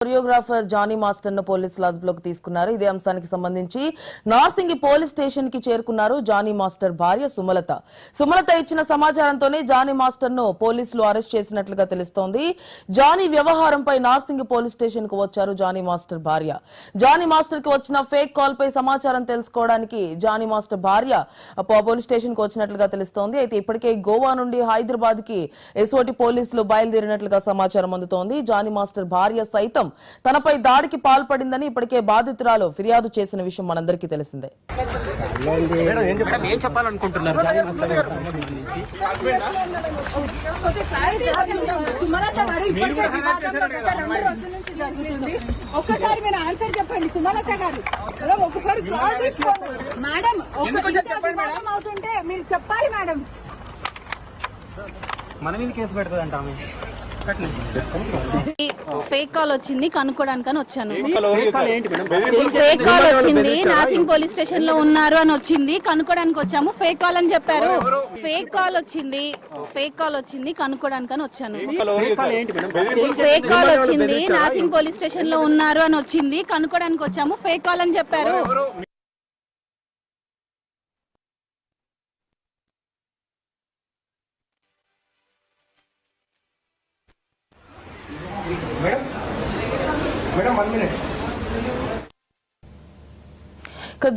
Choreographer Johnny master ను పోలీసులు అదుపులోకి తీసుకున్నారు. ఇదే అంశానికి సంబంధించి నార్సింగి పోలీస్ స్టేషన్ కి చేరుకున్నారు జానీ మాస్టర్ భార్య సుమలత. సుమలత ఇచ్చిన సమాచారంతోనే జానీ మాస్టర్ ను పోలీసులు అరెస్ట్ చేసినట్లుగా తెలుస్తోంది. జానీ వ్యవహారంపై నార్సింగి పోలీస్ స్టేషన్ కు వచ్చారు జానీ మాస్టర్ భార్య. జానీ మాస్టర్ కి వచ్చిన ఫేక్ కాల్ పై సమాచారం తెలుసుకోవడానికి జానీ మాస్టర్ భార్య పోలీస్ స్టేషన్ కు వచ్చినట్లుగా తెలుస్తోంది. అయితే ఇప్పటికే గోవా నుండి హైదరాబాద్ కి ఎస్ఓటి పోలీసులు బయలుదేరినట్లుగా సమాచారం అందుతోంది. జానీ మాస్టర్ భార్య సైతం తనపై దాడికి పాల్పడిందని ఇప్పటికే బాధితురాలు ఫిర్యాదు చేసిన విషయం మనందరికీ తెలిసిందే. ఒక్కసారి మీరు ఆన్సర్ చెప్పండి సుమలత గారు. ఒకసారి మేడం అవుతుంటే మీరు చెప్పాలి మేడం. మన మీద కేసు పెడుతుందంట ఆమె. ఫేక్ కాల్ వచ్చింది కనుక్కోడానికని వచ్చాను. ఫేక్ కాల్ వచ్చింది, నార్సింగ్ పోలీస్ స్టేషన్ లో ఉన్నారు అని వచ్చింది, కనుక్కోడానికి వచ్చాము. ఫేక్ కాల్ అని చెప్పారు. ఫేక్ కాల్ వచ్చింది కనుక్కోడానికని వచ్చాను. ఫేక్ కాల్ వచ్చింది, నార్సింగ్ పోలీస్ స్టేషన్ లో ఉన్నారు అని వచ్చింది, కనుక్కోడానికి వచ్చాము. ఫేక్ కాల్ అని చెప్పారు. Madam 1 minute.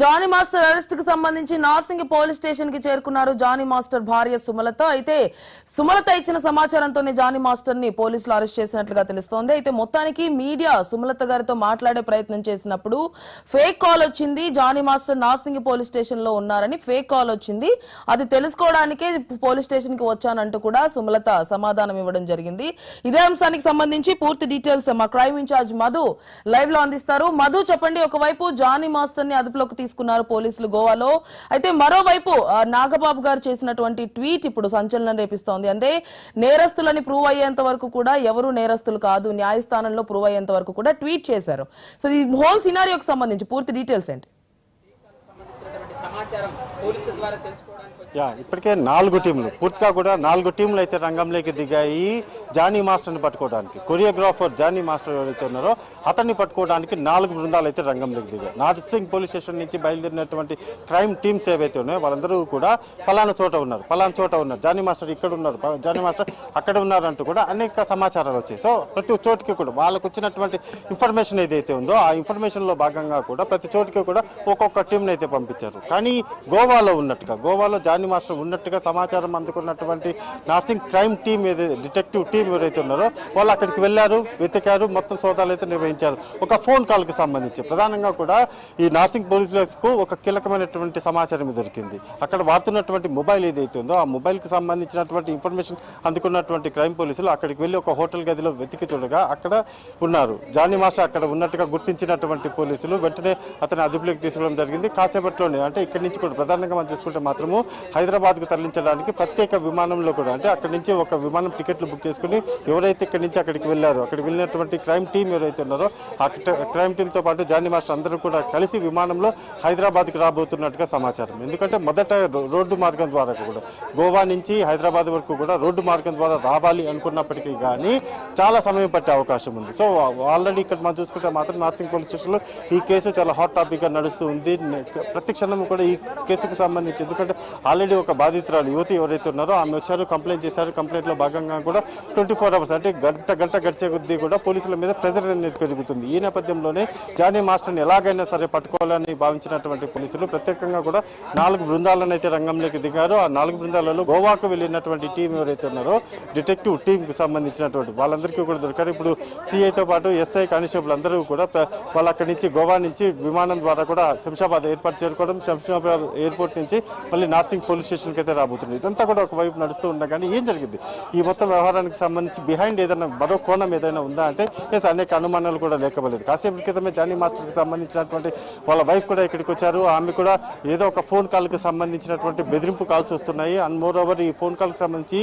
Jani master arrest కు సంబంధించి నార్సింగి పోలీస్ స్టేషన్ కి చేరుకున్నారు జానీ మాస్టర్ భార్య సుమలత. అయితే సుమలత ఇచ్చిన సమాచారంతోనే జానీ మాస్టర్ ని పోలీసులు అరెస్ట్ చేసినట్లుగా తెలుస్తోంది. అయితే మొత్తానికి మీడియా సుమలత గారితో మాట్లాడే ప్రయత్నం చేసినప్పుడు ఫేక్ కాల్ వచ్చింది, Jani master Narsingi police station లో ఉన్నారని ఫేక్ కాల్ వచ్చింది, అది తెలుసుకోవడానికే పోలీస్ స్టేషన్ కి వచ్చానంటూ కూడా సుమలత సమాధానం ఇవ్వడం జరిగింది. ఇదే అంశానికి సంబంధించి పూర్తి డీటెయిల్స్ మా క్రైమ్ ఇన్ఛార్జ్ మధు లైవ్ లో అందిస్తారు. మధు, చెప్పండి. ఒకవైపు జానీ మాస్టర్ ని అదుపులోకి తీసుకున్నారు పోలీసులు గోవాలో, అయితే మరోవైపు నాగబాబు గారు చేసినటువంటి ట్వీట్ ఇప్పుడు సంచలనం రేపిస్తోంది. అంటే నేరస్తులని ప్రూవ్ అయ్యేంత వరకు కూడా ఎవరు నేరస్తులు కాదు, న్యాయస్థానంలో ప్రూవ్ అయ్యేంత వరకు కూడా ట్వీట్ చేశారు. సో ఈ హోల్ సినారియోకి సంబంధించి పూర్తి డీటెయిల్స్ ఏంటి? ఇప్పటికే 4 టీంలు పూర్తిగా కూడా 4 టీంలు అయితే రంగంలోకి దిగాయి జానీ మాస్టర్ని పట్టుకోవడానికి. కొరియోగ్రాఫర్ జానీ మాస్టర్ ఎవరైతే ఉన్నారో అతన్ని పట్టుకోవడానికి 4 బృందాలు అయితే రంగంలోకి దిగాయి. నార్సింగ్ పోలీస్ స్టేషన్ నుంచి బయలుదేరినటువంటి క్రైమ్ టీమ్స్ ఏవైతే ఉన్నాయో వాళ్ళందరూ కూడా పలానా చోట ఉన్నారు, జానీ మాస్టర్ ఇక్కడ ఉన్నారు, జానీ మాస్టర్ అక్కడ ఉన్నారంటూ కూడా అనేక సమాచారాలు వచ్చాయి. సో ప్రతి చోటికి కూడా వాళ్ళకు వచ్చినటువంటి ఇన్ఫర్మేషన్ ఏదైతే ఉందో ఆ ఇన్ఫర్మేషన్లో భాగంగా కూడా ప్రతి చోటికి కూడా ఒక్కొక్క టీంని అయితే పంపించారు. కానీ గోవాలో జానీ మాస్టర్ ఉన్నట్టుగా సమాచారం అందుకున్నటువంటి Narsing crime team detective team ఎవరైతే ఉన్నారో వాళ్ళు అక్కడికి వెళ్ళారు, వెతికారు, మొత్తం సోదాలు అయితే నిర్వహించారు. ఒక ఫోన్ కాల్ కి సంబంధించి ప్రధానంగా కూడా ఈ నార్సింగ్ పోలీసులకు ఒక కీలకమైనటువంటి సమాచారం దొరికింది. అక్కడ వాడుతున్నటువంటి మొబైల్ ఏదైతే ఉందో ఆ మొబైల్ కి సంబంధించినటువంటి ఇన్ఫర్మేషన్ అందుకున్నటువంటి క్రైమ్ పోలీసులు అక్కడికి వెళ్ళి ఒక హోటల్ గదిలో వెతికి చూడగా అక్కడ ఉన్నారు జానీ మాస్టర్ అక్కడ ఉన్నట్టుగా గుర్తించినటువంటి పోలీసులు వెంటనే అతని అదుపులోకి తీసుకోవడం జరిగింది. కాసేపట్లోనే అంటే ఇక్కడి నుంచి కూడా ప్రధానంగా మనం చూసుకుంటే మాత్రము హైదరాబాద్ కు తరలించడానికి ప్రత్యేక విమానంలో కూడా అంటే అక్కడి నుంచి ఒక విమానం టికెట్లు బుక్ చేసుకుని ఎవరైతే ఇక్కడి నుంచి అక్కడికి వెళ్ళారో అక్కడికి వెళ్ళినటువంటి క్రైమ్ టీం ఎవరైతే ఉన్నారో ఆ క్రైమ్ టీంతో పాటు జానీ మాస్టర్ అందరూ కూడా కలిసి విమానంలో హైదరాబాద్కి రాబోతున్నట్టుగా సమాచారం. ఎందుకంటే మొదట రోడ్డు మార్గం ద్వారా కూడా గోవా నుంచి హైదరాబాద్ వరకు కూడా రోడ్డు మార్గం ద్వారా రావాలి అనుకున్నప్పటికీ కానీ చాలా సమయం పట్టే అవకాశం ఉంది. సో ఆల్రెడీ ఇక్కడ మనం చూసుకుంటే మాత్రం నార్సింగ్ పోలీస్ స్టేషన్లో ఈ కేసు చాలా హాట్ టాపిక్ గా నడుస్తూ ఉంది. ప్రతి క్షణం కూడా ఈ కేసుకు సంబంధించి ఎందుకంటే ఆల్రెడీ ఒక బాధితురాలు యువతి ఎవరైతే ఉన్నారో ఆమె వచ్చారు, కంప్లైంట్ చేశారు. కంప్లైంట్ లో భాగంగా కూడా 24 hours అంటే గంట గడిచే కొద్దీ కూడా పోలీసుల మీద ప్రెజర్ అనేది పెరుగుతుంది. ఈ నేపథ్యంలోనే జానీ మాస్టర్ని ఎలాగైనా సరే పట్టుకోవాలని భావించినటువంటి పోలీసులు ప్రత్యేకంగా కూడా 4 బృందాలను అయితే రంగంలోకి దిగారు. ఆ 4 బృందాలలో గోవాకు వెళ్ళినటువంటి టీం ఎవరైతే ఉన్నారో డిటెక్టివ్ టీం కి సంబంధించినటువంటి వాళ్ళందరికీ కూడా దొరికారు. ఇప్పుడు సిఐతో పాటు ఎస్ఐ కానిస్టేబుల్ అందరూ కూడా వాళ్ళు అక్కడి నుంచి గోవా నుంచి విమానం ద్వారా కూడా శంషాబాద్ ఎయిర్పోర్ట్ చేరుకోవడం, శంషాబాద్ ఎయిర్పోర్ట్ నుంచి మళ్ళీ నార్సింగ్ పోలీస్ స్టేషన్కి అయితే రాబోతుంది. ఇదంతా కూడా ఒకవైపు నడుస్తూ ఉండగానే ఏం జరిగింది ఈ మొత్తం వ్యవహారానికి సంబంధించి బిహైండ్ ఏదైనా మరో కోణం ఏదైనా ఉందా అంటే అనేక అనుమానాలు కూడా లేకపోలేదు. కాసేపు క్రితమే జానీ మాస్టర్కి సంబంధించినటువంటి వాళ్ళ వైఫ్ కూడా ఇక్కడికి వచ్చారు. ఆమె కూడా ఏదో ఒక ఫోన్ కాల్కి సంబంధించినటువంటి బెదిరింపు కాల్స్ వస్తున్నాయి. అండ్ మోర్ ఓవర్ ఈ ఫోన్ కాల్కి సంబంధించి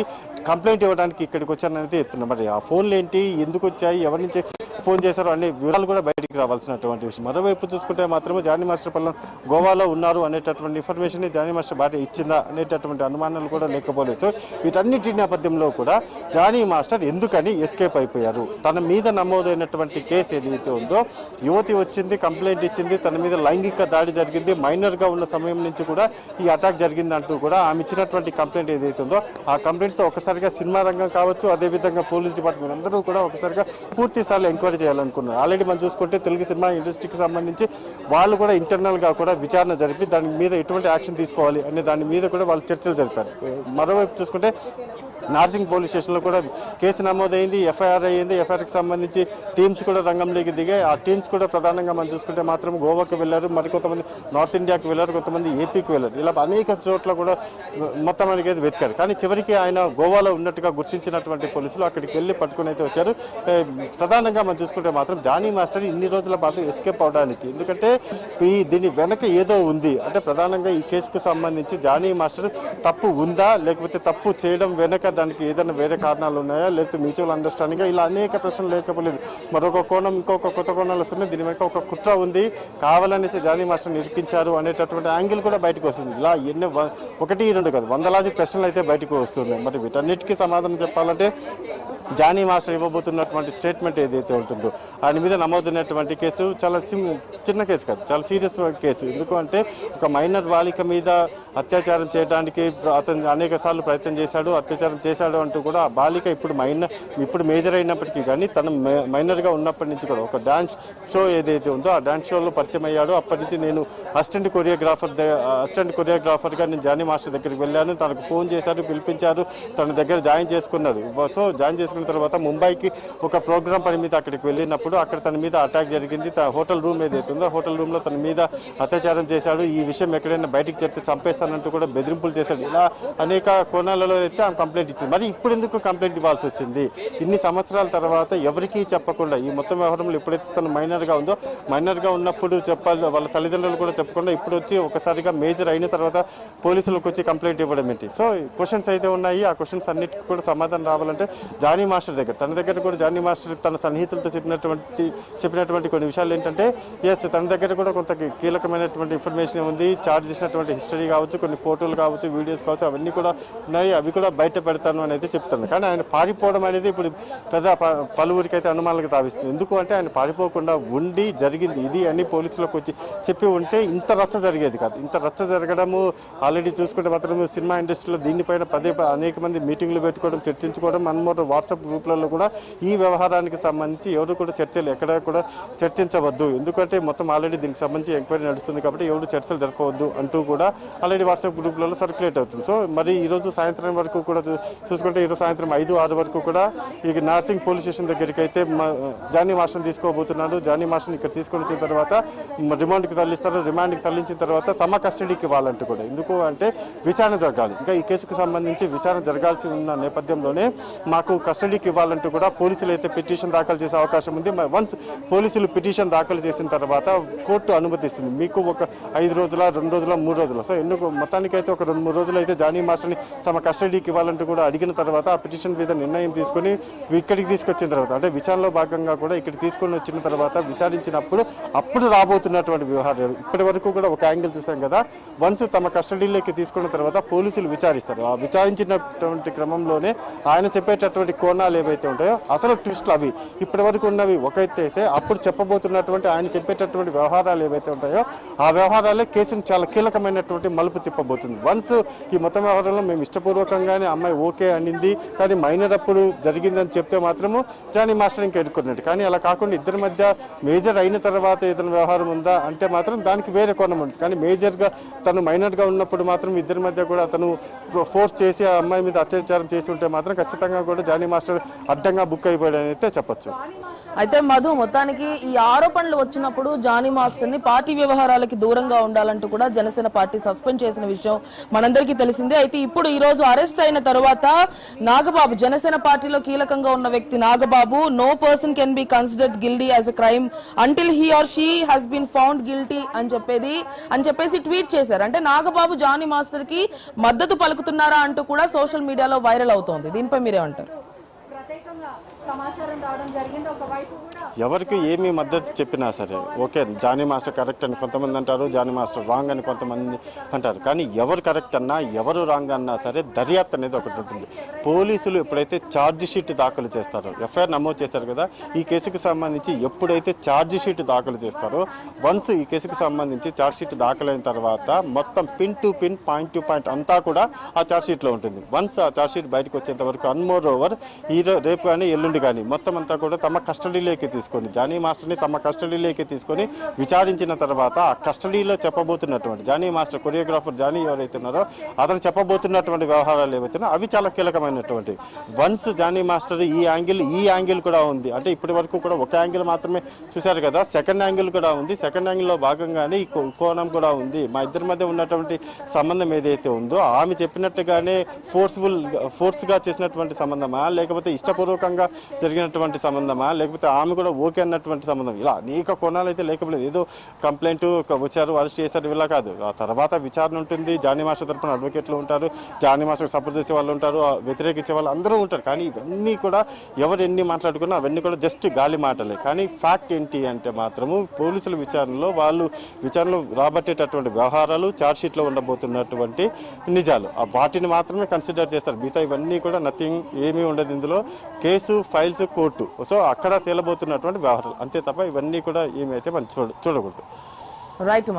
కంప్లైంట్ ఇవ్వడానికి ఇక్కడికి వచ్చానని చెప్తున్నారు. మరి ఆ ఫోన్లు ఏంటి, ఎందుకు వచ్చాయి, ఎవరి నుంచి ఫోన్ చేశారో అన్ని వివరాలు కూడా బయటికి రావాల్సినటువంటి విషయం. మరోవైపు చూసుకుంటే మాత్రమే జానీ మాస్టర్ పల్లెం గోవాలో ఉన్నారు అనేటటువంటి ఇన్ఫర్మేషన్ జానీ మాస్టర్ భార్య ఇచ్చిందా అనేటటువంటి అనుమానాలు కూడా లేకపోలేదు. వీటన్నిటి నేపథ్యంలో కూడా జానీ మాస్టర్ ఎందుకని ఎస్కేప్ అయిపోయారు? తన మీద నమోదైనటువంటి కేసు ఏదైతే ఉందో, యువతి వచ్చింది, కంప్లైంట్ ఇచ్చింది, తన మీద లైంగిక దాడి జరిగింది, మైనర్గా ఉన్న సమయం నుంచి కూడా ఈ అటాక్ జరిగింది అంటూ కూడా ఆమె ఇచ్చినటువంటి కంప్లైంట్ ఏదైతే ఉందో ఆ కంప్లైంట్తో ఒకసారిగా సినిమా రంగం కావచ్చు, అదేవిధంగా పోలీస్ డిపార్ట్మెంట్ అందరూ కూడా ఒకసారిగా పూర్తి స్థాయిలో ఎంక్వైరీ చేయాలనుకున్నారు. ఆల్రెడీ మనం చూసుకుంటే తెలుగు సినిమా ఇండస్ట్రీకి సంబంధించి వాళ్ళు కూడా ఇంటర్నల్గా కూడా విచారణ జరిపి దాని మీద ఎటువంటి యాక్షన్ తీసుకోవాలి అనే దాని మీద కూడా వాళ్ళు చర్చలు జరిపారు. మరోవైపు చూసుకుంటే నార్సింగ్ పోలీస్ స్టేషన్లో కూడా కేసు నమోదైంది, ఎఫ్ఐఆర్ అయ్యింది. ఎఫ్ఐఆర్కి సంబంధించి టీమ్స్ కూడా రంగంలోకి దిగాయి. ఆ టీమ్స్ కూడా ప్రధానంగా మనం చూసుకుంటే మాత్రం గోవాకి వెళ్ళారు, మరికొంతమంది నార్త్ ఇండియాకి వెళ్ళారు, కొంతమంది ఏపీకి వెళ్ళారు. ఇలా అనేక చోట్ల కూడా మొత్తం అనేది వెతికారు. కానీ చివరికి ఆయన గోవాలో ఉన్నట్టుగా గుర్తించినటువంటి పోలీసులు అక్కడికి వెళ్ళి పట్టుకుని అయితే వచ్చారు. ప్రధానంగా మనం చూసుకుంటే మాత్రం జానీ మాస్టర్ ఇన్ని రోజుల పాటు ఎస్కేప్ అవడానికి, ఎందుకంటే దీని వెనక ఏదో ఉంది అంటే ప్రధానంగా ఈ కేసుకు సంబంధించి జానీ మాస్టర్ తప్పు ఉందా, లేకపోతే తప్పు చేయడం వెనక దానికి ఏదైనా వేరే కారణాలు ఉన్నాయా, లేకపోతే మ్యూచువల్ అండర్స్టాండింగ్, ఇలా అనేక ప్రశ్నలు లేకపోలేదు. మరొక కోణం, ఇంకొక కొత్త కోణాలు వస్తున్నాయి. దీని వెనక ఒక కుట్ర ఉంది, కావాలనేసి జానీ మాస్టర్ని ఇరికించారు అనేటటువంటి యాంగిల్ కూడా బయటకు వస్తుంది. ఇలా ఎన్నో 1-2 కాదు వందలాది ప్రశ్నలు అయితే బయటకు వస్తున్నాయి. మరి వీటన్నిటికీ సమాధానం చెప్పాలంటే జానీ మాస్టర్ ఇవ్వబోతున్నటువంటి స్టేట్మెంట్ ఏదైతే ఉంటుందో ఆయన మీద నమోదైనటువంటి కేసు చాలా చిన్న కేసు కాదు, చాలా సీరియస్ కేసు. ఎందుకు అంటే ఒక మైనర్ బాలిక మీద అత్యాచారం చేయడానికి అతను అనేక సార్లు ప్రయత్నం చేశాడు, అత్యాచారం చేశాడు అంటూ కూడా ఆ బాలిక ఇప్పుడు మేజర్ అయినప్పటికీ కానీ తను మైనర్గా ఉన్నప్పటి నుంచి కూడా ఒక డాన్స్ షో ఏదైతే ఉందో ఆ డాన్స్ షోలో పరిచయం అయ్యాడు. అప్పటి నుంచి నేను అసిస్టెంట్ కొరియోగ్రాఫర్గా నేను జానీ మాస్టర్ దగ్గరికి వెళ్ళాను, తనకు ఫోన్ చేశారు, పిలిపించారు, తన దగ్గర జాయిన్ చేసుకున్నారు. సో జాయిన్ చేసుకున్న తర్వాత ముంబైకి ఒక ప్రోగ్రామ్ పని మీద అక్కడికి వెళ్ళినప్పుడు అక్కడ తన మీద అటాక్ జరిగింది. హోటల్ రూమ్ ఏదైతే ఉందో హోటల్ రూమ్లో తన మీద అత్యాచారం చేశాడు. ఈ విషయం ఎక్కడైనా బయటికి చెప్తే చంపేస్తానంటూ కూడా బెదిరింపులు చేశాడు. ఇలా అనేక కోణాలలో అయితే ఆమె కంప్లైంట్ ఇచ్చింది. మరి ఇప్పుడు ఎందుకు కంప్లైంట్ ఇవ్వాల్సి వచ్చింది? ఇన్ని సంవత్సరాల తర్వాత ఎవరికీ చెప్పకుండా ఈ మొత్తం వ్యవహారంలో ఎప్పుడైతే తను మైనర్గా ఉన్నప్పుడు చెప్పాలి, వాళ్ళ తల్లిదండ్రులు కూడా చెప్పకుండా ఇప్పుడు వచ్చి ఒకసారిగా మేజర్ అయిన తర్వాత పోలీసులకు వచ్చి కంప్లైంట్ ఇవ్వడం ఏంటి? సో క్వశ్చన్స్ అయితే ఉన్నాయి. ఆ క్వశ్చన్స్ అన్నిటికీ కూడా సమాధానం రావాలంటే జానీ మాస్టర్ దగ్గర, తన దగ్గర కూడా జానీ మాస్టర్ తన సన్నిహితులతో చెప్పినటువంటి కొన్ని విషయాలు ఏంటంటే తన దగ్గర కూడా కొంత కీలకమైనటువంటి ఇన్ఫర్మేషన్ ఉంది. చార్జ్ చేసినటువంటి హిస్టరీ కావచ్చు, కొన్ని ఫోటోలు కావచ్చు, వీడియోస్ కావచ్చు, అవన్నీ కూడా ఉన్నాయి. అవి కూడా బయట పెడతాను అని అయితే చెప్తాను. కానీ ఆయన పారిపోవడం అనేది ఇప్పుడు పలువురికి అయితే అనుమానాలకు తావిస్తుంది. ఎందుకు అంటే ఆయన పారిపోకుండా ఉండి జరిగింది ఇది అని పోలీసులకు వచ్చి చెప్పి ఉంటే ఇంత రచ్చ జరిగేది కాదు. ఇంత రచ్చ జరగడము ఆల్రెడీ చూసుకుంటే మాత్రం సినిమా ఇండస్ట్రీలో దీనిపైన అనేక మంది మీటింగ్లు పెట్టుకోవడం, చర్చించుకోవడం, అన్నమాట వాట్సాప్ గ్రూప్లలో కూడా ఈ వ్యవహారానికి సంబంధించి ఎవరు కూడా చర్చలు ఎక్కడ కూడా చర్చించవద్దు, ఎందుకంటే మొత్తం ఆల్రెడీ దీనికి సంబంధించి ఎంక్వైరీ నడుస్తుంది కాబట్టి ఎవరు చర్చలు జరపవద్దు అంటూ కూడా ఆల్రెడీ వాట్సాప్ గ్రూప్లలో సర్క్యులేట్ అవుతుంది. సో మరి ఈరోజు సాయంత్రం వరకు కూడా చూసుకుంటే ఈరోజు సాయంత్రం 5-6 వరకు కూడా ఈ నార్సింగ్ పోలీస్ స్టేషన్ దగ్గరికి అయితే జానీ మాస్టర్ని తీసుకోబోతున్నారు. జానీ మాస్టర్ని ఇక్కడ తీసుకొని వచ్చిన తర్వాత రిమాండ్కి తరలిస్తారు. రిమాండ్కి తరలించిన తర్వాత తమ కస్టడీకి ఇవ్వాలంటూ కూడా, ఎందుకు అంటే విచారణ జరగాలి. ఇంకా ఈ కేసుకు సంబంధించి విచారణ జరగాల్సి ఉన్న నేపథ్యంలోనే మాకు కస్టడీకి ఇవ్వాలంటూ కూడా పోలీసులు అయితే పిటిషన్ దాఖలు చేసే అవకాశం ఉంది. వన్స్ పోలీసులు పిటిషన్ దాఖలు చేసిన తర్వాత కోర్టు అనుమతిస్తుంది. మీకు ఒక 5 రోజుల, 2 రోజుల, 3 రోజుల, సో మొత్తానికి అయితే ఒక 2-3 రోజులు అయితే జానీ మాస్టర్ని తమ కస్టడీకి ఇవ్వాలంటూ కూడా అడిగిన తర్వాత ఆ పిటిషన్ మీద నిర్ణయం తీసుకుని ఇక్కడికి తీసుకొచ్చిన తర్వాత అంటే విచారణలో భాగంగా కూడా ఇక్కడికి తీసుకొని వచ్చిన తర్వాత విచారించినప్పుడు అప్పుడు రాబోతున్నటువంటి వ్యవహారాలు ఇప్పటి వరకు కూడా ఒక యాంగిల్ చూసాం కదా. వన్స్ తమ కస్టడీలోకి తీసుకున్న తర్వాత పోలీసులు విచారిస్తారు. ఆ విచారించినటువంటి క్రమంలోనే ఆయన చెప్పేటటువంటి కోణాలు ఏవైతే ఉంటాయో అసలు ట్విస్ట్లు అవి ఇప్పటి వరకు ఉన్నవి ఒక ఎత్తు అయితే, అప్పుడు చెప్పబోతున్నటువంటి ఆయన చెప్పేటటువంటి వ్యవహారాలు ఏవైతే ఉంటాయో ఆ వ్యవహారాలే కేసును చాలా కీలకమైనటువంటి మలుపు తిప్పబోతుంది. వన్స్ ఈ మొత్తం వ్యవహారంలో మేము ఇష్టపూర్వకంగానే అమ్మాయి ఓకే అనింది, కానీ మైనర్ అప్పుడు జరిగిందని చెప్తే మాత్రము జానీ మాస్టర్ ఇంకా ఎదుర్కొన్నాడు. కానీ అలా కాకుండా ఇద్దరి మధ్య మేజర్ అయిన తర్వాత ఏదైనా వ్యవహారం ఉందా అంటే మాత్రం దానికి వేరే కోణం ఉంది. కానీ మేజర్గా తను మైనర్గా ఉన్నప్పుడు మాత్రం ఇద్దరి మధ్య కూడా అతను ఫోర్స్ చేసి ఆ అమ్మాయి మీద అత్యాచారం చేసి ఉంటే మాత్రం ఖచ్చితంగా కూడా జానీ మాస్టర్ అడ్డంగా బుక్ అయిపోయాడని అయితే చెప్పొచ్చు. అయితే మధు, మొత్తానికి ఈ ఆరోపణలు వచ్చినప్పుడు జానీ మాస్టర్ ని పార్టీ వ్యవహారాలకి దూరంగా ఉండాలంటూ కూడా జనసేన పార్టీ సస్పెండ్ చేసిన విషయం మనందరికీ తెలిసిందే. అయితే ఇప్పుడు ఈ రోజు అరెస్ట్ అయిన తర్వాత నాగబాబు, జనసేన పార్టీలో కీలకంగా ఉన్న వ్యక్తి Nagababu, no person can be considered guilty as a crime until he or she has been found guilty అని చెప్పేసి ట్వీట్ చేశారు. అంటే నాగబాబు జానీ మాస్టర్ కి మద్దతు పలుకుతున్నారా అంటూ కూడా సోషల్ మీడియాలో వైరల్ అవుతోంది. దీనిపై మీరేమంటారు? ఎవరికి ఏమి మద్దతు చెప్పినా సరే ఓకే జానీ మాస్టర్ కరెక్ట్ అని కొంతమంది అంటారు, జానీ మాస్టర్ రాంగ్ అని కొంతమంది అంటారు. కానీ ఎవరు కరెక్ట్ అన్నా ఎవరు రాంగ్ అన్నా సరే దర్యాప్తు అనేది ఒకటి ఉంటుంది. పోలీసులు ఎప్పుడైతే ఛార్జ్ షీట్ దాఖలు చేస్తారో, ఎఫ్ఐఆర్ నమోదు చేస్తారు కదా, ఈ కేసుకు సంబంధించి ఎప్పుడైతే ఛార్జ్ షీట్ దాఖలు చేస్తారో వన్స్ ఈ కేసుకు సంబంధించి ఛార్జ్ షీట్ దాఖలైన తర్వాత మొత్తం pin to pin, point to point అంతా కూడా ఆ ఛార్జ్ షీట్లో ఉంటుంది. వన్స్ ఆ ఛార్జ్ షీట్ బయటకు వచ్చేంత వరకు అన్మోర్ ఓవర్ రేపు కానీ ఎల్లుండి కానీ మొత్తం అంతా కూడా తమ కస్టడీలోకి తీసుకొని, జానీ మాస్టర్ని తమ కస్టడీలోకి తీసుకొని విచారించిన తర్వాత ఆ కస్టడీలో చెప్పబోతున్నటువంటి జానీ మాస్టర్ కొరియోగ్రాఫర్ జానీ ఎవరైతే ఉన్నారో అతను చెప్పబోతున్నటువంటి వ్యవహారాలు ఏవైతే అవి చాలా కీలకమైనటువంటి. వన్స్ జానీ మాస్టర్ ఈ యాంగిల్ కూడా ఉంది అంటే ఇప్పటి వరకు కూడా ఒక యాంగిల్ మాత్రమే చూశారు కదా, సెకండ్ యాంగిల్ కూడా ఉంది. సెకండ్ యాంగిల్లో భాగంగానే ఈ కోణం కూడా ఉంది. మా ఇద్దరి మధ్య ఉన్నటువంటి సంబంధం ఏదైతే ఉందో ఆమె చెప్పినట్టుగానే ఫోర్స్గా చేసినటువంటి సంబంధమా, లేకపోతే ఇష్టపూర్వకంగా జరిగినటువంటి సంబంధమా, లేకపోతే ఆమె కూడా ఓకే అన్నటువంటి సంబంధం, ఇలా అనేక కోణాలు అయితే లేకపోలేదు. ఏదో కంప్లైంట్ వచ్చారు, అరెస్ట్ చేశారు, ఇలా కాదు. ఆ తర్వాత విచారణ ఉంటుంది. జానీ మాస్టర్ తరపున అడ్వకేట్లు ఉంటారు, జానీ మాస్టర్ సపోర్ట్ చేసే వాళ్ళు ఉంటారు, వ్యతిరేకించే వాళ్ళు అందరూ ఉంటారు. కానీ ఇవన్నీ కూడా ఎవరు ఎన్ని మాట్లాడుకున్నా అవన్నీ కూడా జస్ట్ గాలి మాటలే. కానీ ఫ్యాక్ట్ ఏంటి అంటే మాత్రము పోలీసుల విచారణలో వాళ్ళు విచారణలో రాబట్టేటటువంటి వ్యవహారాలు, ఛార్జ్ షీట్లో ఉండబోతున్నటువంటి నిజాలు వాటిని మాత్రమే కన్సిడర్ చేస్తారు. మిగతా ఇవన్నీ కూడా నథింగ్, ఏమీ ఉండదు ఇందులో. కేసు, ఫైల్స్, కోర్టు, సో అక్కడ తేలబోతున్నటువంటి వ్యవహారాలు అంతే తప్ప ఇవన్నీ కూడా ఏమైతే మనం చూడకూడదు. రైట్.